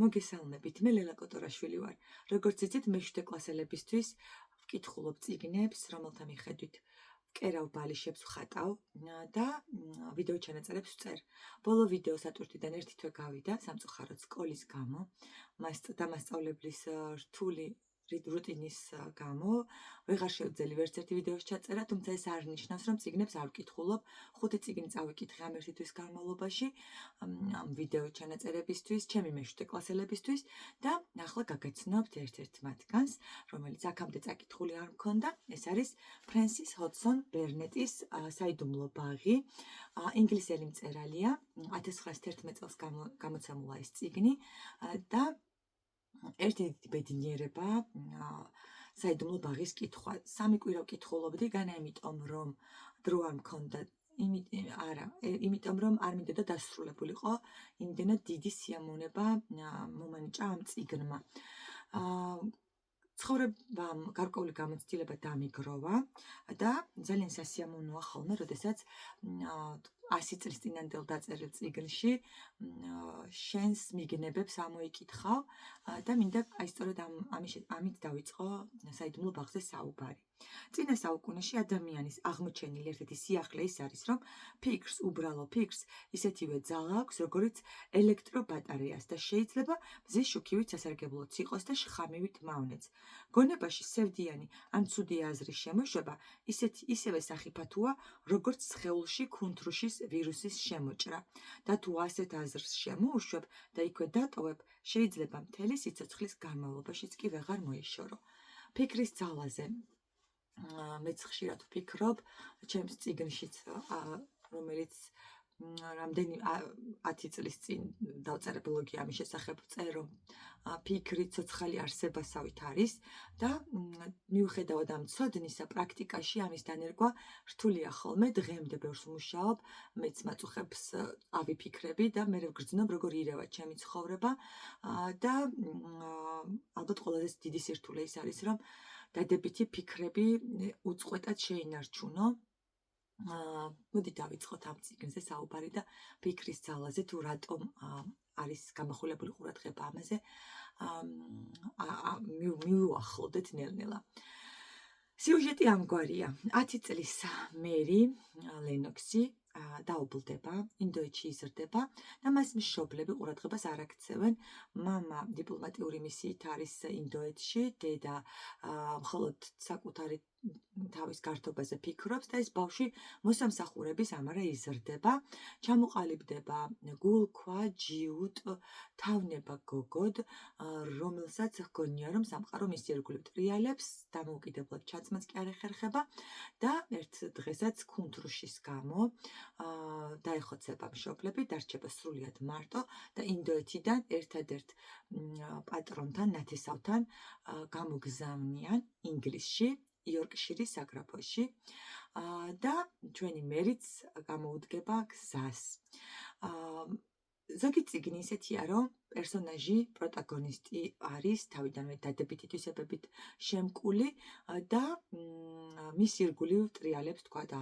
მოგესალმებით, მე ლელა კოტორაშვილი ვარ. როგორც იცით, მე-7 კლასელებისთვის ვკითხულობ წიგნებს, რომელთა მიხედვით ვკერავ ბალიშებს, ვხატავ და ვიდეო ჩანაწერებს ვწერ. ბოლო ვიდეო სატვირთვიდან ერთი თვე გავიდა სამწუხაროდ სკოლის გამო, დამასწავლებლის რთული რუტინის გამო ვეღარ შევძელი ვერც ერთი ვიდეოს ჩაწერა, თუმცა ეს არ ნიშნავს, რომ წიგნებს არ ვკითხულობ. 5 წიგნი წავიკითხე ამ ერთი თვის განმავლობაში, ამ ვიდეო ჩანაწერებისთვის, ჩემი მე-7 კლასელებისთვის და ახლა გაგაცნობთ ერთ-ერთ მათგანს, რომელიც აქამდე წაკითხული არ მქონდა. ეს არის ფრენსის ჰოდსონ ბერნეტის საიდუმლო ბაღი. ინგლისელი მწერალია, 1911 წელს გამოცემულა ეს წიგნი და ერთ-ერთი ბედნიერება საიდუმლო ბაღის კითხვა. 3 კვირა ვკითხულობდი, განა იმიტომ რომ დრო არ მქონდა, იმიტომ რომ არ მინდოდა დასრულებულიყო, იმდენად დიდი სიამოვნება მომანიჭა ამ წიგნმა. ცხოვრებამ გარკვეული გამოცდილება დამიგროვა და ძალიან სასიამოვნოა ხოლმე, როდესაც 100 წლის წინანდელ დაწერილ წიგნში შენს მიგნებებს ამოიკითხავ და მინდა აი სწორედ ამით დავიწყო საიდუმლო ბაღზე საუბარი. წინა საუკუნეში ადამიანის აღმოჩენილი ერთ-ერთი სიახლე ის არის, რომ ფიქრს, უბრალო ფიქრს, ისეთივე ძალა აქვს, როგორიც ელექტრობატარეას და შეიძლება მზის შუქივით სასარგებლოც იყოს და შხამივით მავნეც. გონებაში სევდიანი ან ცუდი აზრის შემოშვება ისევე სახიფათოა, როგორც სხეულში ქუნთრუშის ვირუსის შემოჭრა. და თუ ასეთ აზრს შემოუშვებ და იქვე დატოვებ, შეიძლება მთელი სიცოცხლის განმავლობაშიც კი ვეღარ მოიშორო. ფიქრის ძალაზე მეც ხშირად ვფიქრობ, ჩემს წიგნშიც, რომელიც რამდენი 10 წლის წინ დავწერე ბლოგი ამის შესახებ, ვწერ, რომ ფიქრი ცოცხალი არსებასავით არის და მიუხედავად ამ ცოდნისა, პრაქტიკაში ამის დანერგვა რთულია ხოლმე. დღემდე ბევრს ვმუშაობ, მეც მაწუხებს ავიფიქრები და მე ვგრძნობ, როგორ ირევა ჩემი ცხოვრება და ალბათ ყველაზე დიდი სირთულე ის არის, რომ დადებითი ფიქრები უწყვეტად შეინარჩუნო. მოდი დავიწყოთ ამ წიგნზე საუბარი და ფიქრის ძალაზე, თუ რატომ არის გამახვილებული ყურადღება ამაზე, მივუახლოვდეთ ნელ-ნელა. სიუჟეტი ამგვარია. 10 წლის მერი ლენოქსი დაობლდება, ინდოეთში იზრდება და მას მშობლები ყურადღებას არ აქცევენ. მამა დიპლომატიური მისიით არის ინდოეთში, დედა მხოლოდ საკუთარი თავის გართობაზე ფიქრობს და ეს ბავშვი მოსამსახურების ამარა იზრდება, ჩამოყალიბდება გულქვა, ჯიუტ, თავნება გოგოდ, რომელსაც ჰგონია, რომ სამყარო მის ირგვლივ ტრიალებს, დამოუკიდებლად ჩაცმაც კი არ ეხერხება და ერთ დღესაც ქუნთრუშის გამო დაეხოცება მშობლები, დარჩება სრულიად მარტო და ინდოეთიდან ერთადერთ პატრონთან, ნათესავთან გამოგზავნიან ინგლისში, იორკშირის საგრაფოში და ჩვენი მერიც გამოუდგება გზას. ზოგი წიგნი ისეთია, რომ პერსონაჟი, პროტაგონისტი არის თავიდანვე დადებითი თვისებებით შემკული და მის ირგვლივ ტრიალებს, თქვა და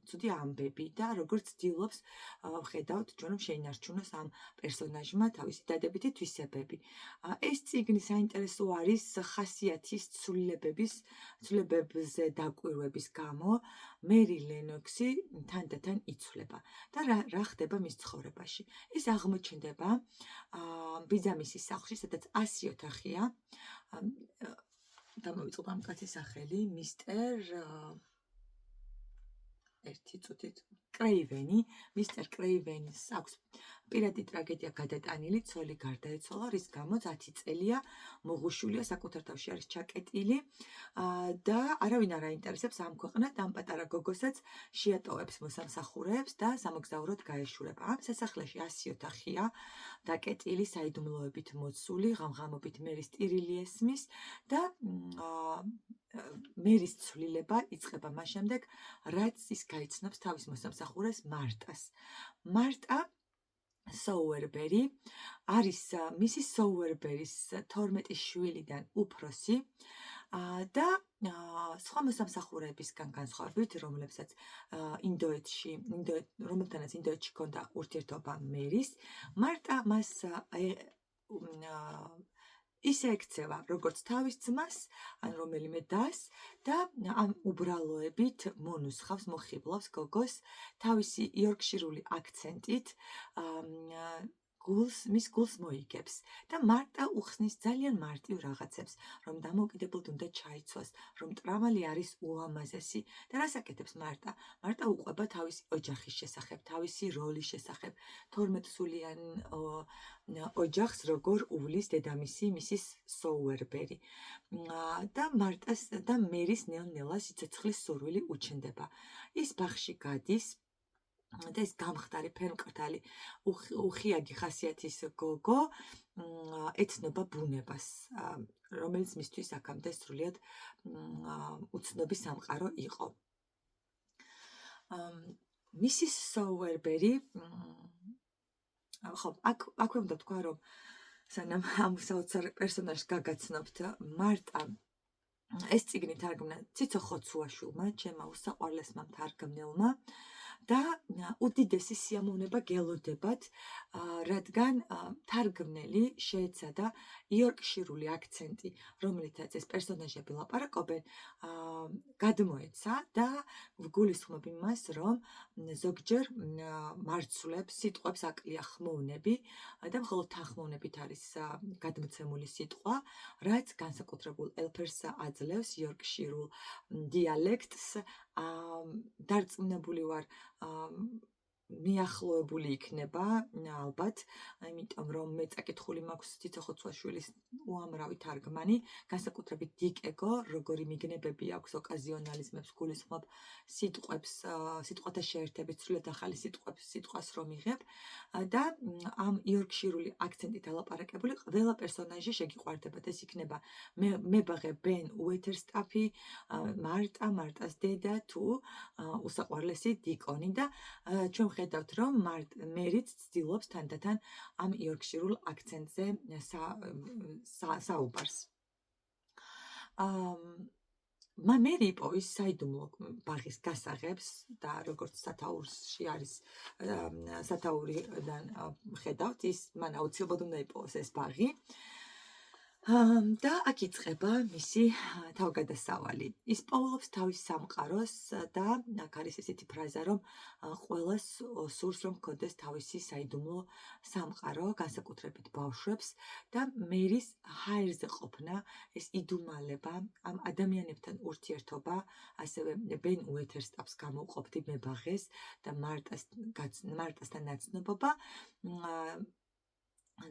ცუდი ამბები და როგორც ცდილობს ვხედავთ ჩვენ, რომ შეინარჩუნოს ამ პერსონაჟმა თავისი დადებითი თვისებები. ეს წიგნი საინტერესო არის ხასიათის ცვლილებებზე დაკვირვების გამო. მერი ლენოქსი თანდათან იცვლება და რა ხდება მის ცხოვრებაში. ის აღმოჩნდება ბიძამისის სახლში, სადაც 100 ოთახია. დამოვიწყოთ ამ კაცის სახელი, მისტერ კრეივენი. მისტერ კრეივენს აქვს პირადი ტრაგედია გადატანილი, ცოლი გარდაეცვალა, რის გამოც 10 წელია მოღუშვილია, საკუთარ თავში არის ჩაკეტილი და არავინ არ აინტერესებს ამ ქვეყნად, ამ პატარა გოგოსაც შეატოვებს მოსამსახურეებს და სამოგზაუროდ გაეშურება. ამ სასახლეში 100 ოთახია, დაკეტილი, საიდუმლოებით მოცული, ღამღამობით მერის ტირილი ესმის და მერის ცვლილება იწყება მას შემდეგ, რაც ის გაიცნობს თავის მოსამსახურეს მარტას. მარტა სოუერბერი არის მისის სოუერბერის 12 შვილიდან უფროსი და სხვა მოსამსახურეებისგან განსხვავებით, რომლებთანაც ინდოეთში ჰქონდა ურთიერთობა მერის, მარტა მას ისე ექცევა, როგორც თავის ძმას, ან რომელიმე დას და ამ უბრალოებით მონუსხავს, მოხიბლავს გოგოს თავისი იორკშირული აქცენტით, მის გულს მოიგებს და მარტა უხსნის ძალიან მარტივ რაღაცებს, რომ დამოუკიდებლად უნდა ჩაიცვას, რომ ტრამალი არის ულამაზესი და რას აკეთებს მარტა? მარტა უყვება თავისი ოჯახის შესახებ, თავისი როლის შესახებ, 12-სულიან ოჯახს როგორ უვლის დედამისი, მისის სოუერბერი. და მარტას და მერის ნელ-ნელა სიცოცხლის სურვილი უჩნდება. ის ბაღში გადის და ეს გამხდარი ფერმკრთალი უხიაგი ხასიათის გოგო ეცნობა ბუნებას, რომელიც მისთვის აქამდე სრულიად უცნობი სამყარო იყო. მისის სოუერბერი, ხო, აქვე უნდა თქვა, რომ სანამ ამ საოცარ პერსონაჟს გაგაცნობთ, მარტა ეს წიგნი თარგმნა ციცო ხოცუაშვილმა, ჩემმა უსაყვარლესმა მთარგმნელმა და უდიდესი სიამოვნება გელოდებათ, რადგან თარგმნელი შეეცადა იორკშირული აქცენტი, რომლითაც ეს პერსონაჟები ლაპარაკობენ, გადმოეცა და ვგულისხმობ იმას, რომ ზოგჯერ მარცვლებს, სიტყვებს აკლია ხმოვნები და მხოლოდ თანხმოვნებით არის გადმოცემული სიტყვა, რაც განსაკუთრებულ ელფერს აძლევს იორკშირულ დიალექტს. დარწმუნებული ვარ, მიახლოებული იქნება ალბათ, იმიტომ რომ მე წაკითხული მაქვს ციცო ხოცუაშვილის უამრავი თარგმანი, განსაკუთრებით დიკ-ეგო, როგორი მიგნებები აქვს ოკაზიონალიზმებს, გულისხმობ სიტყვებს, სიტყვათა შეერთებით, სრულიად ახალი სიტყვას რომ იღებ და ამ იორკშირული აქცენტით ალაპარაკებული ყველა პერსონაჟი შეგიყვარდებათ. ეს იქნება მებაღე ბენ უეთერსტაფი, მარტას დედა თუ უსაყვარლესი დიკონი და ჩვენ ვხედავთ, რომ მერიც ცდილობს თანდათან ამ იორკშირულ აქცენტზე საუბარს. მერი იპოვის საიდუმლო ბაღის გასაღებს და როგორც სათაურში არის სათაურიდან ხედავთ, ის მან აუცილებლად უნდა იპოვოს ეს ბაღი. და აქ იწყება მისი თავგადასავალი. ის პოულობს თავის სამყაროს და აქ არის ესეთი ფრაზა, რომ ყველას სურს, რომ ჰქონდეს თავისი საიდუმლო სამყარო, განსაკუთრებით ბავშვებს და მერის ჰაერზე ყოფნა, ეს იდუმალება, ამ ადამიანებთან ურთიერთობა, ასევე ბენ უეთერსტაფს გამოვყოფდი მებაღეს და მარტასთან ნაცნობობა,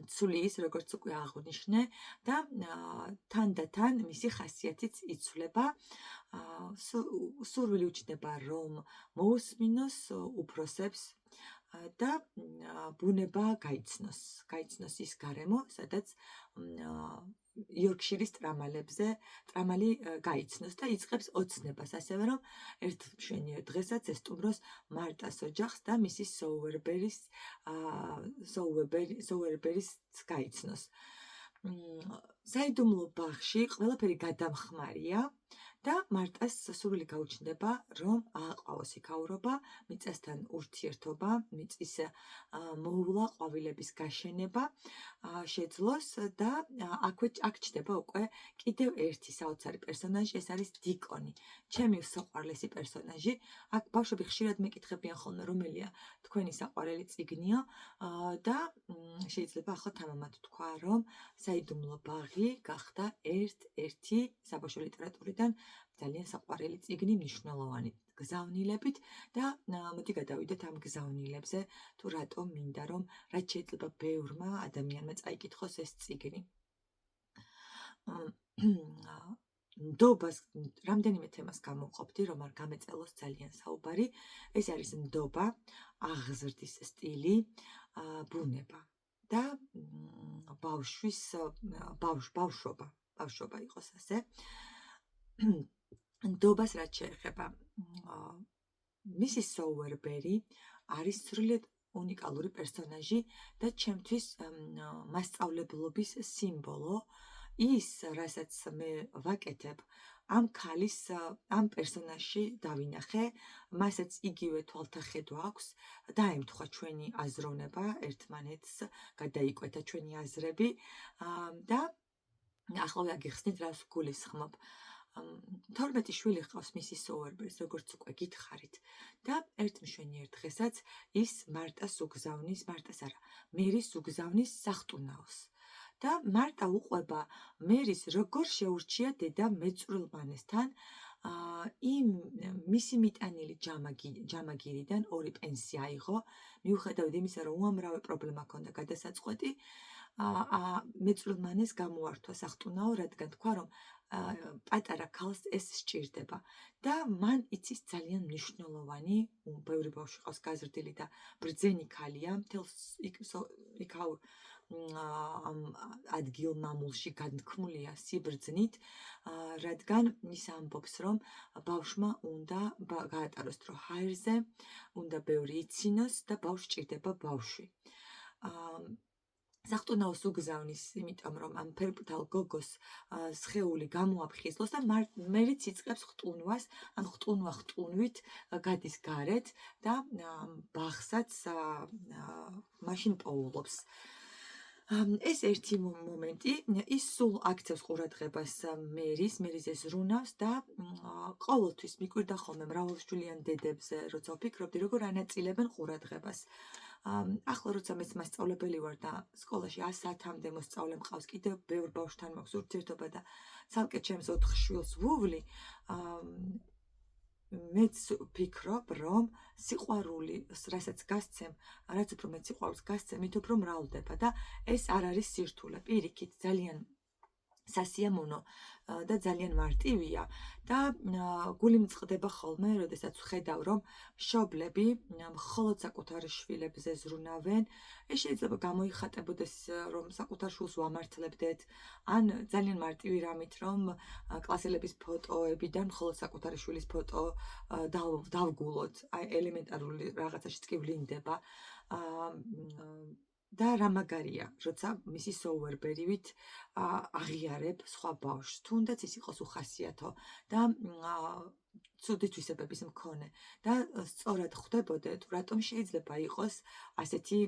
ცulis, როგორც უკვე აღვნიშნე და თანდათან მისი ხასიათიც იცვლება, სურვილი უჩნდება, რომ მოусმინოს უფროსებს და ბუნება გაიცნოს ის გარემო, სადაც იორკშირის ტრამალი გაიცნოს და იწყებს ოცნებას, ასევე რომ ერთ მშვენიერ დღესაც ესტუმროს მარტას ოჯახს და მისის სოუერბერის გაიცნოს. საიდუმლო ბაღში ყველაფერი გადამხმარია და მარტას სურვილი გაუჩნდება, რომ ააყავოს იქაურობა, მიწასთან ურთიერთობა, მიწის მოუვლა, ყვავილების გაშენება შეძლოს და აქ ჩნდება უკვე კიდევ ერთი საოცარი პერსონაჟი, ეს არის დიკონი. ჩემი საყვარლესი პერსონაჟი. აქ ბავშვები ხშირად მეკითხებიან ხოლმე, რომელია თქვენი საყვარელი წიგნიო და შეიძლება ახლა თამამად თქვა, რომ საიდუმლო ბაღი გახდა ერთ-ერთი საბავშვო ლიტერატურიდან ძალიან საყვარელი წიგნი, მნიშვნელოვანი გზავნილებით და მოდი გადავიდეთ ამ გზავნილებზე, თუ რატომ მინდა, რომ რაც შეიძლება ბევრმა ადამიანმა წაიკითხოს ეს წიგნი. ნდობას რამდენიმე თემას გამოვყოფდი, რომ არ გამეწელოს ძალიან საუბარი. ეს არის ნდობა, აღზრდის სტილი, ბუნება და ბავშვობა იყოს ასე. ნდობას რაც შეეხება, მისის სოუერბერი არის სრულიად უნიკალური პერსონაჟი და ჩემთვის მასწავლებლობის სიმბოლო. ის, რასაც მე ვაკეთებ, ამ ქალის ამ პერსონაჟში დავინახე, მასაც იგივე თვალთახედვა აქვს, დაემთხვა ჩვენი აზროვნება ერთმანეთს, გადაიკვეთა ჩვენი აზრები და ახლა გიხსნით რას გულისხმობ. 12 შვილი ჰყავს მისი სოუერბერის, როგორც უკვე გითხარით და ერთ მშვენიერ დღესაც ის მარტას უგზავნის, მარტას არა, მერის უგზავნის სახტუნაოს. და მარტა უყვება მერის როგორ შეურჩია დედა მეწვრილმანესთან იმ მისი მიტანილი ჯამაგირიდან 2 პენსია აიღო, მიუხედავად იმისა, რომ უამრავი პრობლემა ჰქონდა გადასაწყვეტი, მეწვრილმანეს გამოართვა სახტუნაო, რადგან თქვა, რომ პატარა ქალს ეს სჭირდება და მან იცის ძალიან მნიშვნელოვანი, ბევრი ბავშვი ყავს გაზრდილი და ბრძენი ქალია, მთელს იქაურ ამ ადგილ მამულში განთქმულია სიბრძნით, რადგან ის ამბობს, რომ ბავშვმა უნდა გაატაროს დრო ჰაერზე, უნდა ბევრი იცინოს და ბავშვს სჭირდება ბავშვი. სახტუნაოს უგზავნის, იმიტომ რომ ამ ფერფლ გოგოს სხეული გამოაფხიზლოს და მერიც იწყებს ხტუნვას, ამ ხტუნვით გადის გარეთ და ბაღსაც მაშინ პოულობს. ეს ერთი მომენტი, ის სულ აქცევს ყურადღებას მერის ზრუნავს და ყოველთვის მიკვირდა ხოლმე მრავალშვილიან დედებზე, როცა ვფიქრობდი, როგორ ანაწილებენ ყურადღებას. ახლა როცა მეც მასწავლებელი ვარ და სკოლაში 100 საათამდე მოსწავლე მყავს, კიდევ ბევრ ბავშვთან მაქვს ურთიერთობა და ცალკე ჩემს 4 შვილს ვუვლი, მეც ვფიქრობ, რომ სიყვარული, რასაც გასცემ, რაც უფრო მეტ სიყვარულს გასცემ, მით უფრო მრავლდება და ეს არ არის სირთულე, პირიქით, ძალიან სასიამოვნო და ძალიან მარტივია და გული მწყდება ხოლმე, როდესაც ვხედავ, რომ მშობლები მხოლოდ საკუთარ შვილებზე ზრუნავენ. ეს შეიძლება გამოიხატებოდეს, რომ საკუთარ შვილს ვამართლებდეთ, ან ძალიან მარტივი რამით, რომ კლასელების ფოტოებიდან მხოლოდ საკუთარი შვილის ფოტო დავგულოთ, აი ელემენტარული რაღაცაშიც კი ვლინდება. და რა მაგარია, როცა მისი სოუერბერივით აღიარებ სხვა ბავშვს, თუნდაც ის იყოს უხასიათო და ცუდი თვისებების მქონე და სწორად ხვდებოდეთ, რატომ შეიძლება იყოს ასეთი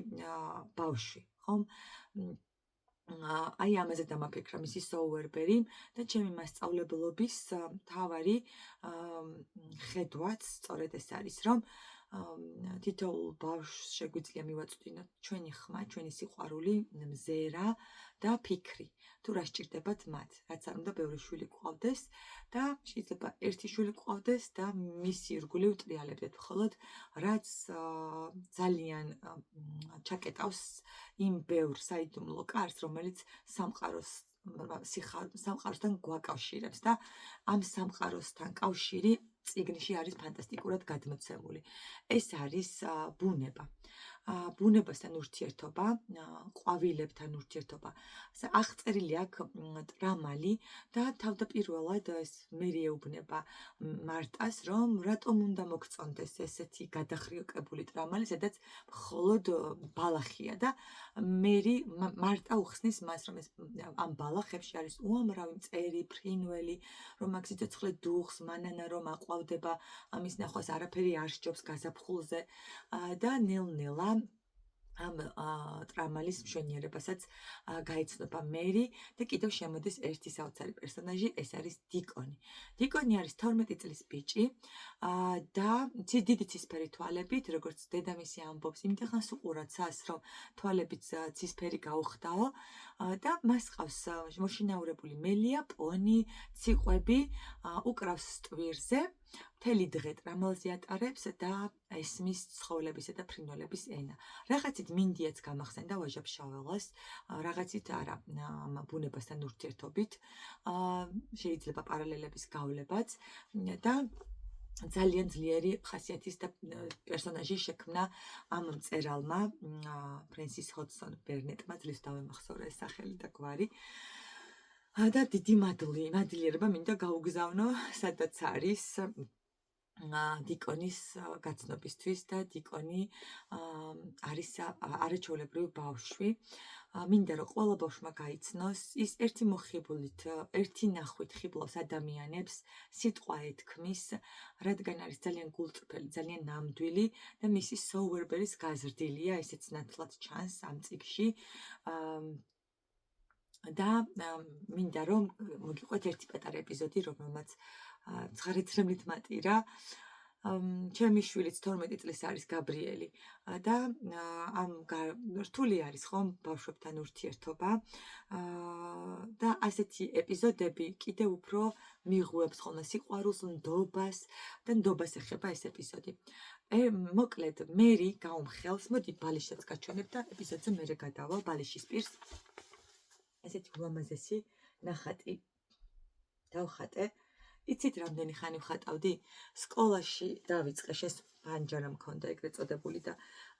ბავშვი, ხომ? აი ამაზე დამაფიქრა მისი სოუერბერი და ჩემი მასწავლებლობის მთავარი ხედვაც სწორედ ეს არის, რომ თითოეულ ბავშვს შეგვიძლია მივაწვდინოთ ჩვენი ხმა, ჩვენი სიყვარული, მზერა და ფიქრი. თუ რა სჭირდებათ მათ, რაც არ უნდა ბევრი შვილი გვყავდეს და შეიძლება ერთი შვილი გვყავდეს და მისი ირგვლივ ვტრიალებდეთ, მხოლოდ რაც ძალიან ჩაკეტავს იმ ბევრ საიდუმლო კარს, რომელიც სამყაროსთან გვაკავშირებს და ამ სამყაროსთან კავშირი წიგნში არის ფანტასტიკურად გადმოცემული. ეს არის ბუნება. ბუნებასთან ურთიერთობა, ყვავილებთან ურთიერთობა. აღწერილი აქ ტრამალი და თავდაპირველად ეს მერი ეუბნება მარტას, რომ რატომ უნდა მოგწონდეს ესეთი გადახრიოკებული ტრამალი, სადაც მხოლოდ ბალახია და მერი მარტა უხსნის მას, რომ ეს ამ ბალახებში არის უამრავი მწერი, ფრინველი, რომ აქ სიცოცხლე დუხს, მანანა რომ აყვავდება, ამის ნახვას არაფერი არ სჯობს გაზაფხულზე და ნელ-ნელა ამ ტრამალის მშვენიერებასაც გაიცნობა მერი და კიდევ შემოდის ერთი საოცარი პერსონაჟი, ეს არის დიკონი. დიკონი არის 12 წლის ბიჭი და დიდი ცისფერი თვალებით, როგორც დედამისი ამბობს, იმდენ ხანს უყურაცას, რომ თვალებით ცისფერი გაუხდაო და მას ყავს მოშინაურებული მელია, პონი, ციყვები, უკრავს ტვირზე. მთელი დღე ტრამალზე ატარებს და ესმის ცხოველებისა და ფრინველების ენა. რაღაცით მინდიაც გამახსენდა ვაჟა-ფშაველას, რაღაცით არა ბუნებასთან ურთიერთობით, შეიძლება პარალელების გავლებაც და ძალიან ძლიერი ხასიათის და პერსონაჟი შექმნა ამ მწერალმა, ფრენსის ჰოდსონ ბერნეტმა, ძლივს დავემახსოვრე ეს სახელი და გვარი. და დიდი მადლიერება მინდა გაუგზავნო, სადაც არის დიკონის გაცნობისთვის და დიკონი არის არაჩვეულებრივი ბავშვი. მინდა რომ ყველა ბავშვმა გაიცნოს, ის ერთი მოხიბულით, ერთი ნახვით ხიბლავს ადამიანებს, სიტყვა ეთქმის, რადგან არის ძალიან გულწრფელი, ძალიან ნამდვილი და მისი სოუერბერის გაზრდილია, ესეც ნათლად ჩანს ამ წიგნში. და მინდა რომ მოგიყვეთ ერთი პატარა ეპიზოდი, რომელმაც ცხარეცრემლით მატირა. ჩემი შვილიც 12 წლის არის გაბრიელი და ამ რთული არის ხომ ბავშვებთან ურთიერთობა და ასეთი ეპიზოდები კიდევ უფრო მიღვევს ხოლმე სიყვარულს, ნდობას და ნდობას ეხება ეს ეპიზოდი. მოკლედ მერი გაუმხელს, მოდი ბალიშსაც გაჩვენებ და ეპიზოდზე მერე გადავალ ბალიშის პირს. ესეთი ულამაზესი ნახატი დავხატე. იცით რამდენი ხანი ვხატავდი? სკოლაში დავიწყე, შენს ბანჯარა მქონდა ეგრეთ წოდებული და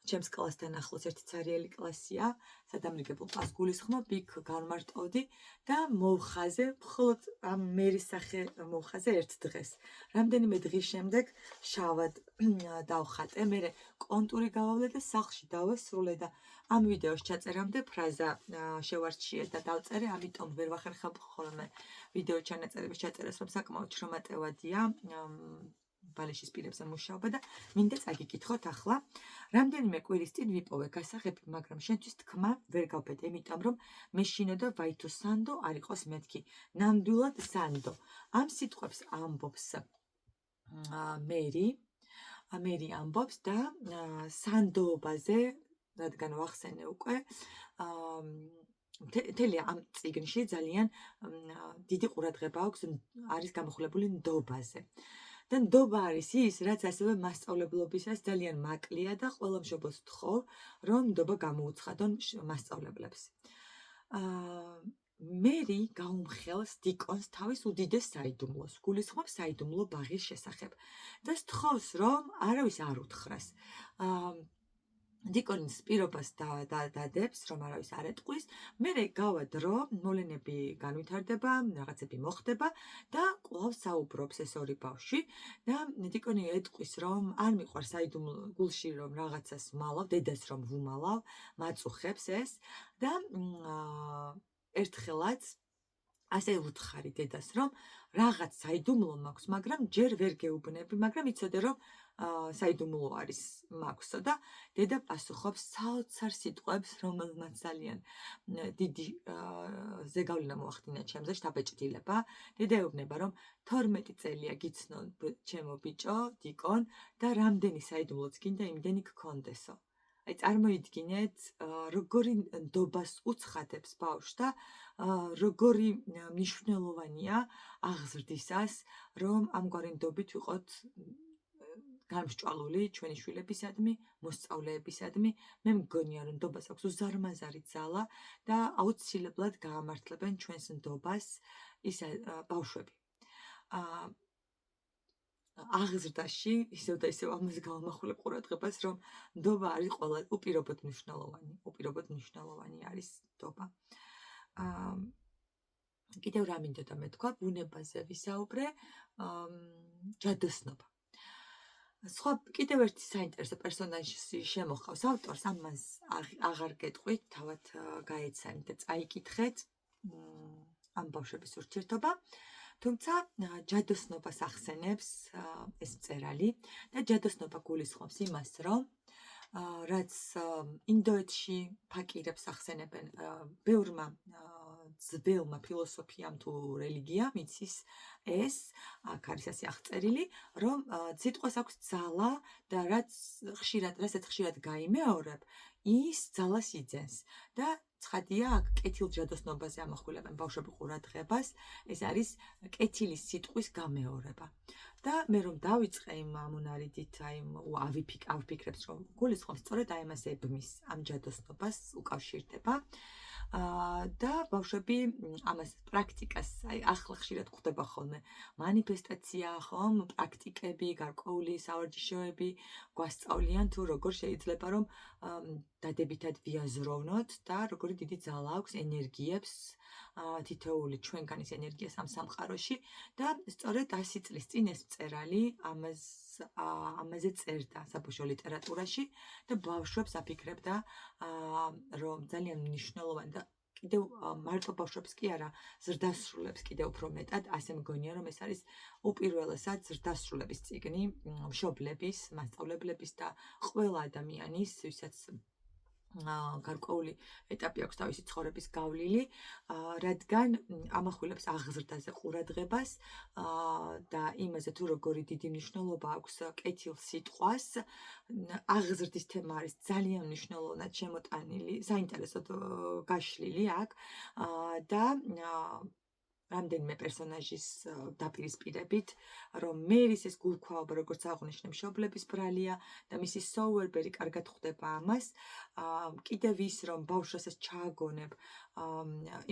ჩემს კლასთან ახლოს ერთი ცარიელი კლასია, სადამრიგებელ კლასს გულისხმობ, იქ განმარტოვდი და მოვხაზე, მხოლოდ ამ მერის სახე მოვხაზე ერთ დღეს. რამდენიმე დღის შემდეგ შავად დავხატე, მერე კონტური გავავლე და სახლში დავესრულე და ამ ვიდეოს ჩაწერამდე ფრაზა შევარჩიე და დავწერე, ამიტომ ვერ ვახერხებ ხოლმე ვიდეო ჩანაწერების ჩაწერას, რომ საკმაოდ შრომატევადია ბალიშის პირებზე მუშაობა და მინდა წაგიკითხოთ ახლა. რამდენიმე კვირის წინ ვიპოვე გასაღები, მაგრამ შენთვის თქმა ვერ გავბედე, იმიტომ რომ მეშინოდა ვაითო სანდო არ იყოს მეთქი. ნამდვილად სანდო. ამ სიტყვებს ამბობს მერი ამბობს და სანდოობაზე, რადგან ვახსენე უკვე, მთელი ამ წიგნში ძალიან დიდი ყურადღება აქვს, არის გამოხლებული ნდობაზე. და ნდობა არის ის, რაც ასევე მასწავლებლობისას ძალიან მაკლია და ყველა მშობელს ვთხოვ, რომ ნდობა გამოუცხადონ მასწავლებლებს. მერი გაუმხელს დიკონს თავის უდიდეს საიდუმლოს, გულისხმობს საიდუმლო ბაღის შესახებ და სთხოვს, რომ არავის არ უთხრას. დიკონის პირობას დადებს, რომ არავის არ ეტყვის, მერე გავა დრო, მოვლენები განვითარდება, რაღაცები მოხდება და კვლავ საუბრობს ეს ორი ბავშვი და დიკონი ეტყვის, რომ არ მიყვარს საიდუმლო გულში რომ რაღაცას ვმალავ, დედას რომ ვუმალავ, მაწუხებს ეს და ერთხელაც ასე უთხარი დედას, რომ რაღაც საიდუმლო მაქვს, მაგრამ ჯერ ვერ გეუბნები, მაგრამ იცოდე რომ საიდუმლო არის მაქვსო და დედა პასუხობს საოცარ სიტყვებს, რომელმაც ძალიან დიდი ზეგავლენა მოახდინა ჩემზე, შთაბეჭდილება. დედა ეუბნება, რომ 12 წელია გიცნო ჩემო ბიჭო, დიკონ და რამდენი საიდუმლოც გინდა იმდენი გქონდესო. აი წარმოიდგინეთ, როგორი ნდობას უცხადებს ბავშვს და როგორი მნიშვნელოვანია აღზრდისას, რომ ამგვარი ნდობით ვიყოთ გამსჭვალული ჩვენი შვილებისადმი, მოსწავლეებისადმი. მე მგონია, რომ ნდობას აქვს უზარმაზარი ძალა და აუცილებლად გაამართლებენ ჩვენს ნდობას ის ბავშვები. აღზრდაში ისევ და ისევ ამას გავამახვილებ ყურადღებას, რომ ნდობა არის ყველა უპირობოდ მნიშვნელოვანი არის ნდობა. კიდევ რა მინდოდა მეთქვა, ბუნებაზე ვისაუბრე, ჯადოსნობა. სხვა კიდევ ერთი საინტერესო პერსონაჟი შემოჰყავს ავტორს, ამას აღარ გეტყვით, თავად გაეცანით და წაიკითხეთ ამ ბავშვების ურთიერთობა. თუმცა ჯადოსნობას ახსენებს ეს მწერალი და ჯადოსნობა გულისხმობს იმას, რომ რაც ინდოეთში ფაკირებს ახსენებენ ბევრმა ძველმა ფილოსოფიამ თუ რელიგიამ იცის ეს, აქ არის ასე აღწერილი, რომ სიტყვას აქვს ძალა და რასაც ხშირად გაიმეორებ, ის ძალას იძენს და ცხადია, აქ კეთილჯადოსნობაზე ამახვილებენ ბავშვები ყურადღებას, ეს არის კეთილის სიტყვის გამეორება. და მე რომ დავიწყე იმ ამონარიდით, ავიფიქრებს, რომ გულისხმობს სწორედ აი ამას ებმის, ამ ჯადოსნობას უკავშირდება. და ბავშვები ამას პრაქტიკას ახლა ხშირად გვხდება ხოლმე მანიფესტაცია ხომ პრაქტიკები გარკვეული სავარჯიშოები გვასწავლიან თუ როგორ შეიძლება რომ დადებითად ვიაზროვნოთ და როგორი დიდი ძალა აქვს ენერგიებს თითოეული ჩვენგანის ენერგიას ამ სამყაროში და სწორედ 100 წლის წინ ეს მწერალი ამაზე წერდა საბავშვო ლიტერატურაში და ბავშვებს აფიქრებდა რომ ძალიან მნიშვნელოვანი და კიდევ მარტო ბავშვებს კი არა ზრდასრულებს კიდევ უფრო მეტად ასე მგონია რომ ეს არის უპირველესად ზრდასრულების წიგნი მშობლების მასწავლებლების და ყველა ადამიანის ვისაც გარკვეული ეტაპი აქვს თავისი ცხოვრების გავლილი, რადგან ამახვილებს აღზრდაზე ყურადღებას და იმაზე თუ როგორი დიდი მნიშვნელობა აქვს კეთილ სიტყვას. აღზრდის თემა არის ძალიან მნიშვნელოვნად შემოტანილი, საინტერესოდ გაშლილი აქ და რამდენიმე პერსონაჟის დაპირისპირებით, რომ მერის ეს გულქვაობა, როგორც აღნიშნე, მშობლების ბრალია და მისი სოუერბერი კარგად ხვდება ამას. კიდევ ის, რომ ბავშვსაც ჩააგონებ,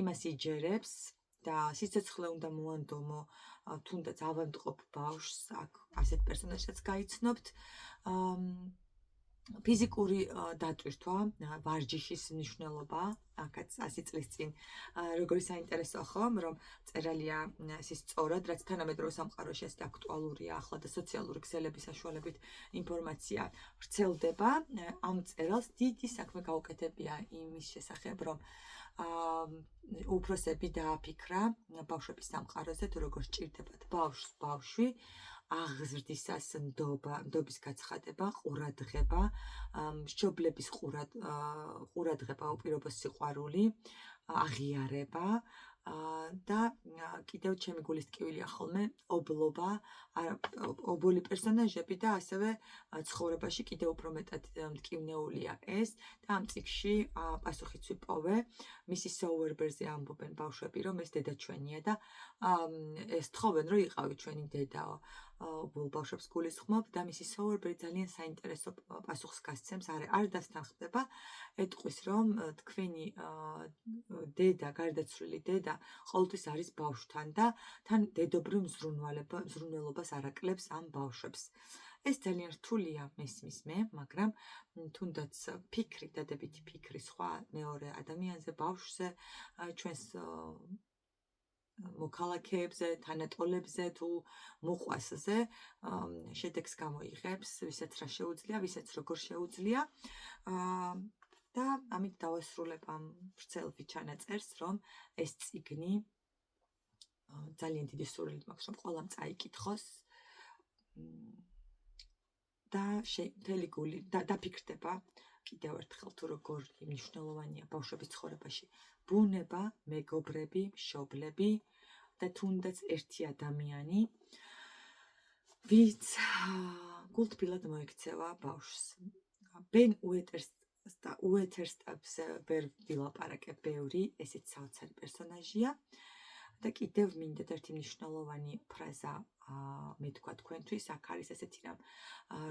იმას იჯერებს და სიცოცხლე უნდა მოანდომო, თუნდაც ავადმყოფ ბავშვს, აქ ასეთ პერსონაჟსაც გაიცნობთ. ფიზიკური დატვირთვა, ვარჯიშის მნიშვნელობა, აქაც 100 წლის წინ როგორი საინტერესოა ხომ, რომ წერალია ეს სწორად, რაც თანამედროვე სამყაროში ასეთი აქტუალურია ახლა და სოციალური ქსელების საშუალებით ინფორმაცია ვრცელდება, ამ წერალს დიდი საქმე გაუკეთებია იმის შესახებ, რომ უფროსები დააფიქრა ბავშვების სამყაროზე, თუ როგორ სჭირდებათ ბავშვს ბავშვი, აღზრდისას ნდობის გაცხადება, ყურადღება, მშობლების ყურადღება, უპირობო სიყვარული, აღიარება და კიდევ ჩემი გულის ტკივილია ხოლმე ობლობა, ობოლი პერსონაჟები და ასევე ცხოვრებაში კიდევ უფრო მეტად მტკივნეულია ეს და ამ წიგნში პასუხიც ვიპოვე მისი სოუერბერზე ამბობენ ბავშვები რომ ეს დედა ჩვენია და ეს თხოვენ რომ იყავი ჩვენი დედაო ობოლ ბავშვებს გულისხმობ და მისი სოუერბერი ძალიან საინტერესო პასუხს გასცემს არ დასთანხმდება ეტყვის რომ თქვენი დედა გარდაცვლილი დედა ყოველთვის არის ბავშვთან და თან დედობრივ მზრუნველობას არაკლებს ამ ბავშვებს. ეს ძალიან რთულია მესმის მე, მაგრამ თუნდაც ფიქრი, დადებითი ფიქრი სხვა მეორე ადამიანზე, ბავშვზე, ჩვენს მოქალაქეებზე, თანატოლებზე თუ მოყვასზე შედეგს გამოიღებს, ვისაც რა შეუძლია, ვისაც როგორ შეუძლია. და ამით დავასრულებ ამ ვრცელფი ჩანაწერს, რომ ეს წიგნი ძალიან დიდი სურვილით მაქვს, რომ ყველამ წაიკითხოს და მთელი გული დაფიქრდება კიდევ ერთხელ თუ როგორ მნიშვნელოვანია ბავშვების ცხოვრებაში ბუნება, მეგობრები, მშობლები და თუნდაც ერთი ადამიანი, ვინც გულთბილად მოექცევა ბავშვს. ბენ უეთერსტაპს ვერ ვილაპარაკებ ბევრი, ესეც საოცარი პერსონაჟია. და კიდევ მინდათ ერთი მნიშვნელოვანი ფრაზა მეთქვა თქვენთვის, აქ არის ესეთი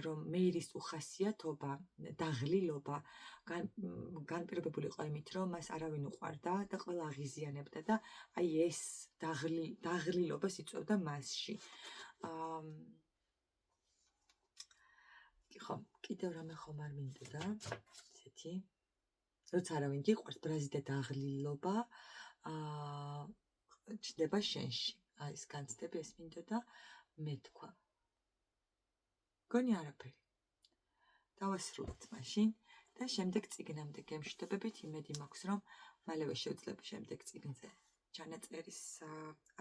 რომ მერის უხასიათობა, დაღლილობა განპირობებული იყო იმით, რომ მას არავინ უყვარდა და ყველა აღიზიანებდა და აი ეს დაღლილობას იწვევდა მასში. ხო, კიდევ რამე ხომ არ მინდოდა, ესეთი. როცა არავინ გიყვარს, ბრაზი და დაღლილობა ჩნდება შენში. ეს განცდები ეს მინდოდა მეთქვა. გონი არაფერი. დავასრულეთ მაშინ და შემდეგ წიგნამდე გემშვიდობებით, იმედი მაქვს, რომ მალევე შევძლებ შემდეგ წიგნზე ჩანაწერის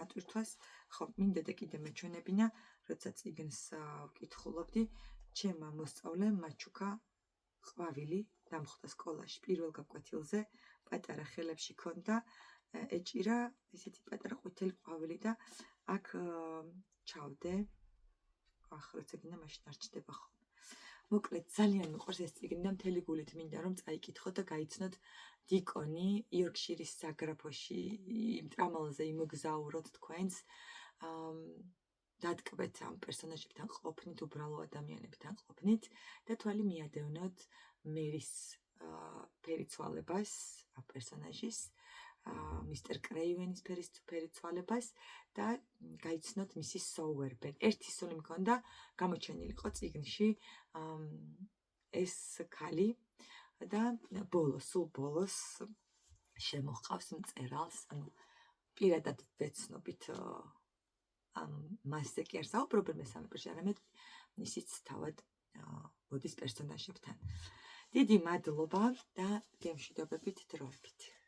ატვირთვას. ხო, მინდოდა კიდე მეჩვენებინა, როცა წიგნს ვკითხულობდი, ჩემმა მოსწავლემ მაჩუკა ყვავილი დამხვდა სკოლაში პირველ გაკვეთილზე, პატარა ხელებში ქონდა ეჭირა ესეთი პატარა ყვითელი ყვავილი და აქ ჩავდე. ახლა როცა გინდა მაშინ არ ჩდება ხოლმე. მოკლედ ძალიან მიყვარს ეს წიგნი და მთელი გულით მინდა რომ წაიკითხოთ და გაიცნოთ დიკონი იორკშირის საგრაფოში იმ ტრამალზე იმოგზაუროთ თქვენს. დატკბეთ ამ პერსონაჟებთან ყოფნით, უბრალო ადამიანებთან ყოფნით და თვალი მიადევნოთ მერის ფერიცვალებას ამ პერსონაჟის. მისტერ კრეივენის ფერის ცვალებას და გაიცნოთ მისი სოუერბენ. ერთი სული მქონდა გამოჩენილიყო წიგნში ეს ქალი და სულ ბოლოს შემოჰყავს მწერალს, ანუ პირადად ვეცნობით მასზე კი არ საუბრობენ მესამე პირში, არამედ ისიც თავად მოდის პერსონაჟებთან. დიდი მადლობა და გემშვიდობებით დროებით.